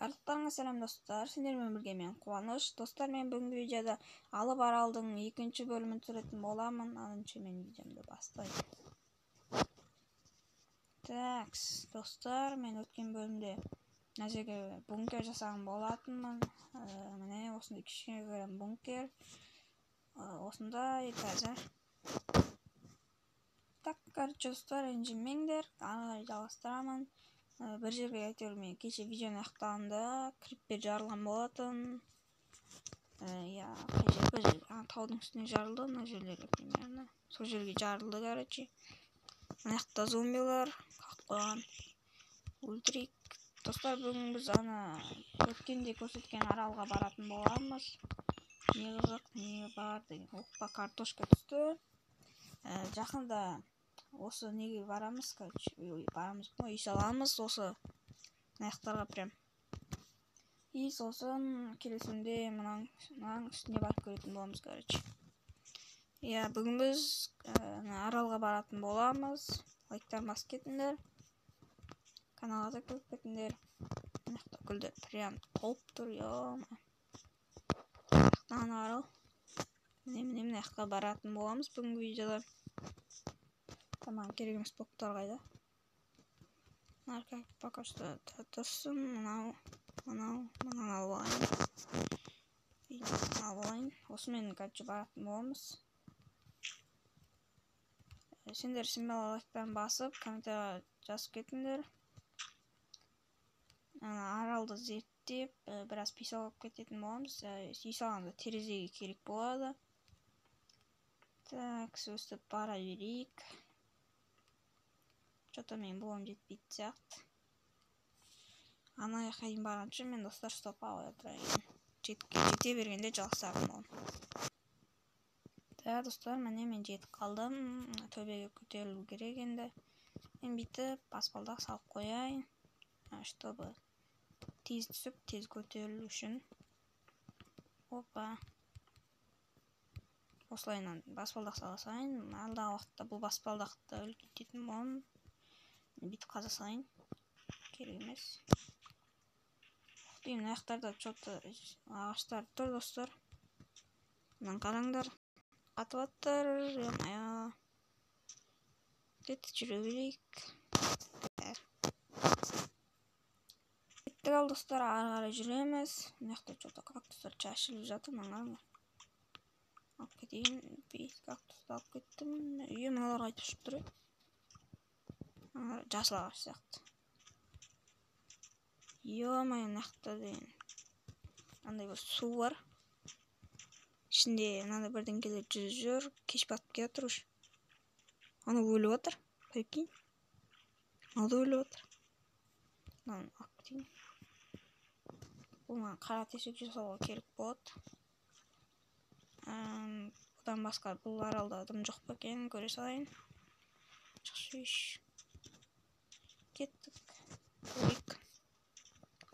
Барлықтарыңа сәлем достар, сендермен бірге мен Қуаныш. Достар, мен бүгінгі видеода Алып аралдың екінші бөлімін түсіретін боламын. Аныншы мен видеомды бастаймын. Так, достар, мен өткен бөлімде мына жерге бункер жасаған болатынмын. Міне осындай кішкене бункер. Осындай қазір. Так, короче, достар, ренжімеңдер, ары қарай жалғастырамын. Бір жерге әйтеуір мен кеше видеоны аяқтағанда криппер жарылған болатын. Қай жер? Таудың үстіне жарылды, мына жерлерге примерно. Сол жерге жарылды, короче. Мына жақта зомбилар қақып қойған. Өлтірейік. Достар, бүгін біз өткенде көрсеткен аралға баратын боламыз. Не қызық, не бар деген. Опа, картошка түсті. Жақында осы неге барамыз, короче, үй саламыз, осы аяқтарға прям. И сосын келесінде мынаның үстіне барып көретін боламыз, короче. Бүгін біз аралға баратын боламыз. Лайктарын басып кетіңдер. Каналға да кіріп кетіңдер. Мынақты гүлдер прям толып тұр, Мына арал. Міне жаққа баратын боламыз бүгінгі видеода. Тамам, керек емес блоктар қайда. Нарка пока что тұрсын. Мынау алайын. Осымен, короче, баратын боламыз. Сендер лайктарын басып, комментария жазып кетіңдер. Аралды зерттеп, біраз писал алып кететін боламыз. Үй салғанда терезеге керек болады. Так, өстіп бара берейік. Что-то мен болам жетпейді сияқты. Ана жаққа дейін барғанша мен достар стопқа қоя тұрайын. Жете бергенде жалғастыратын боламын. Так, достар, міне мен жетіп қалдым. Төбеге көтерілу керек енді. Мен бүйтіп баспалдақ салып қояйын. Чтобы тез түсіп, тез көтерілу үшін. Опа. Осылайынан баспалдақ саласайын. Алдағы уақытта бұл баспалдақты үлкейтетін боламын. Бүйтіп қазасайын. Керек емес. Мына аяқтарда что-то ағаштар тұр, достар. Мынаны қараңдар. Қатып аттыр. Кеттік, жүре берейік. Кеттік ал, достар, ары қарай жүреміз. Мына жақта что-то кактустар шашылып жатыр. Мынаны алып кетейін. Бейт кактусты алып кеттім. Мыналар қайтып ұшып тұр. Жасыл ағаш сияқты. Мына жақта деген. Андай бір су бар. Ішінде мынандай бірдеңкелер жүзіп жүр. Кеш батып келе жатыр уж. Ана өліп жатыр. Прикинь. Ана да өліп жатыр. Мынаны алып кетейін. Бұған қара тесік жасауға керек болады. Бұдан басқа бұл аралда адам жоқ па екен, көре салайын. Кеттік. Көрейік.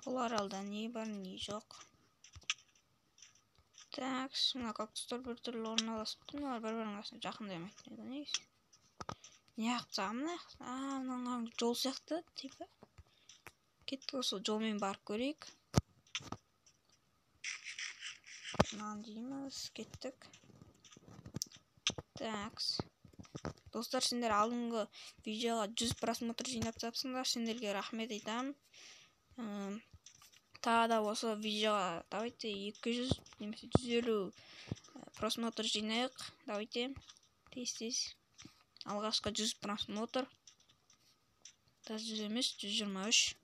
Бұл аралда не бар, не жоқ. Так, мына кактустар бір түрлі орналасып тұр. Олар бір-бірінің арасына жақындамайды. Негізі. Не ақтсам, мынаның жол сияқты, типа. Кеттік, осы жолмен барып көрейік. Мынаны дейміз, кеттік. Так. Достар, сендер алдыңғы видеоға 100 просмотр жинап тапсыңдар, сендерге рахмет айтамын. Тағы да осы видеоға давайте 200 немесе 150 просмотр жинайық. Давайте тез. Алғашқы 100 просмотр. Даже 100 емес, 123.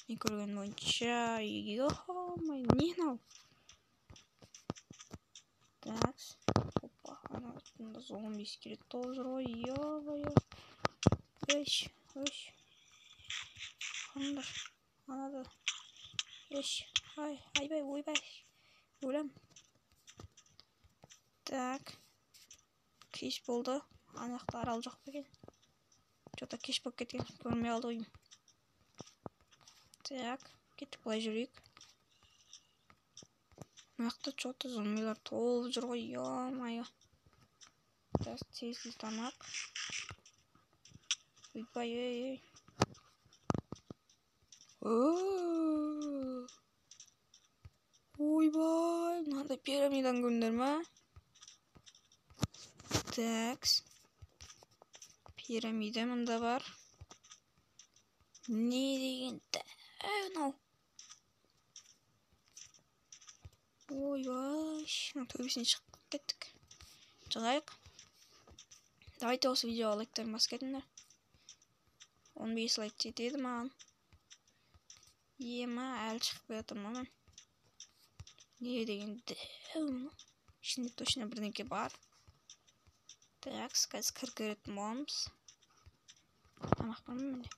Мен көрген бойынша. Не мынау? Так. Опа, ана үстінде зомби скелет толып жүр ғой. Өш. Қаңдар. Анада. Ойбай. Өлем. Так. Кеш болды. Ана жақта арал жоқ па екен? Что-то кеш болып кеткен. Көрмей алды ойым. Так. Кеттік, былай жүрейік. Мынақты что-то зомбилар толып жүр ғой. Тез тамақ. Ойбай. пирамидадан көрдүңөр ма? Так. Пирамида мында бар. Не деген мынау? Ойбай, төбесіне шығып кеттік. Шығайық. Давайте осы видеоға лайктарын басып кетіңдер. 15 лайк жетеді маған. Ема, әлі шығып жатырмын мен. Не деген ішінде точно бірдеңке бар. Так, қазір кіріп көретін боламыз. Тамақ бар ма менде?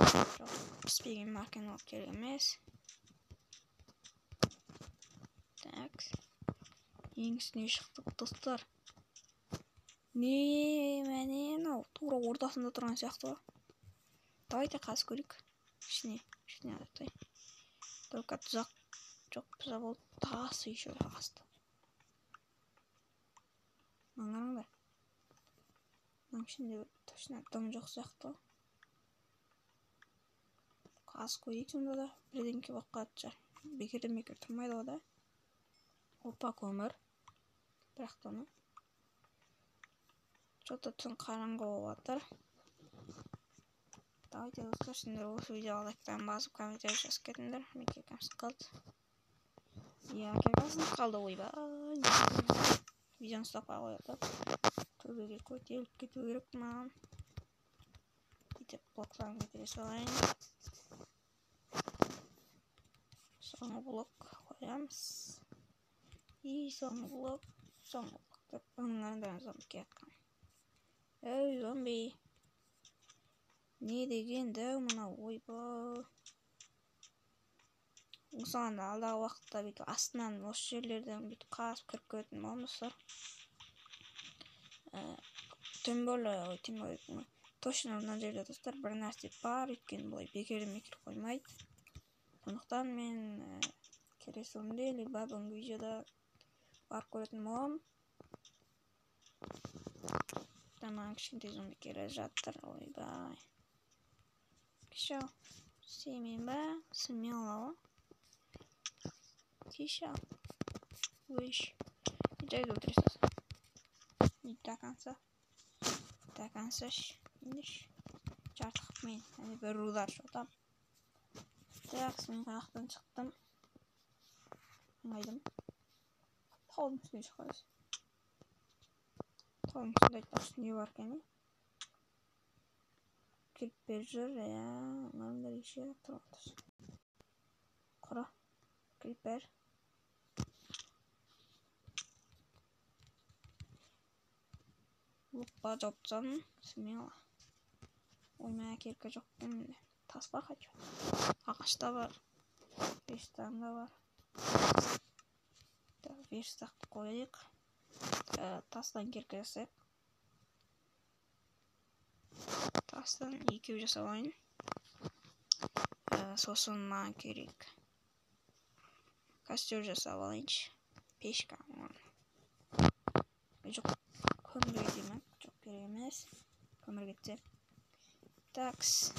Жоқ, піспеген марканы алып керек емес. Так. Ең үстіне шықтық, достар. Міне мынау тура ортасында тұрған сияқты ба? Давайте қазір көрейік. Ішіне атай. Только тұзақ жоқ, бұза болды. Тасы еще асты. Маңырыңдар. Мынау ішінде точно дым жоқ сияқты. Қазір көрейік сонда да. Бірдеңке болып қалады. Бекерден тұрмайды ғой да. Опа, көмір. Бірақ та оны. Что-то түн қараңғы болып жатыр. Давайте достар, сендер осы видеоға лайктарын басып, комментарий жазып кетіңдер. Мен кекем қалды. Я кекем қалды, ойбай. Видеоны ұстап қойып. Төбеге көтеріліп кету керек маған. Бүйтіп блоктарын көтере салайын. Соңғы блок қоямыз. И соңғы блок деп оның арасында зомби келатқан. Эй, зомби. Не деген дәу мынау, ойбай. Осыған да алдағы уақытта бүйтіп астынан осы жерлерден бүйтіп қазып кіріп көретін боламыздар. Тем более точно мына жерде достар бір нәрсе бар, өйткені бұлай бекерден қоймайды. Сондықтан мен келесі өмірде либо бүгінгі видеода барып көретін боламын. Тамам, кішкентай зомби келе жатыр, ойбай. Кешау, семен ба? Смело. Кешау. Выш. Жайды өлтіресіз. Не до конца. Видишь? Жартық мен. Әне бір рудар шотам. Так, мен қаяқтан шықтым. Қайдым. Таудың үстіне шыққайыз. Таудың үстінде айтпақшы не бар кәне? Крипер жүр, маңдар еше тұрғатыр. Құра. Крипер. Лупа жауптсан, смело. Оймая керкі жоқ көмінде. Тас бар қачу. Ағашта бар. Верстанда бар. Верстақты қойдық. Тастан керкі жасайық. Тастан екеу жасап алайын. Сосын маған керек. Костер жасап алайыншы. Пешка. Жоқ, көмір кетемін. Жоқ, керек емес. Көмір кетсе. Такс.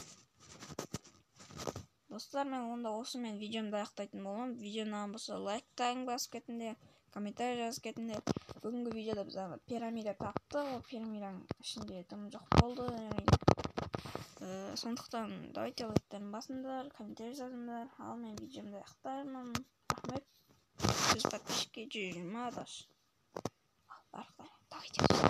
Достар, мен онда осымен видеомды аяқтайтын боламын. Видеоны болса лайктарын басып кетіңдер, комментарий жазып кетіңдер. Бүгінгі видеода біз пирамида таптық. Ол пирамиданың ішінде дым жоқ болды. Сондықтан давайте лайктарын басыңдар, комментарий жазыңдар. Ал мен видеомды аяқтаймын. Рахмет. Сіз подписчикке 120 даже. Давайте.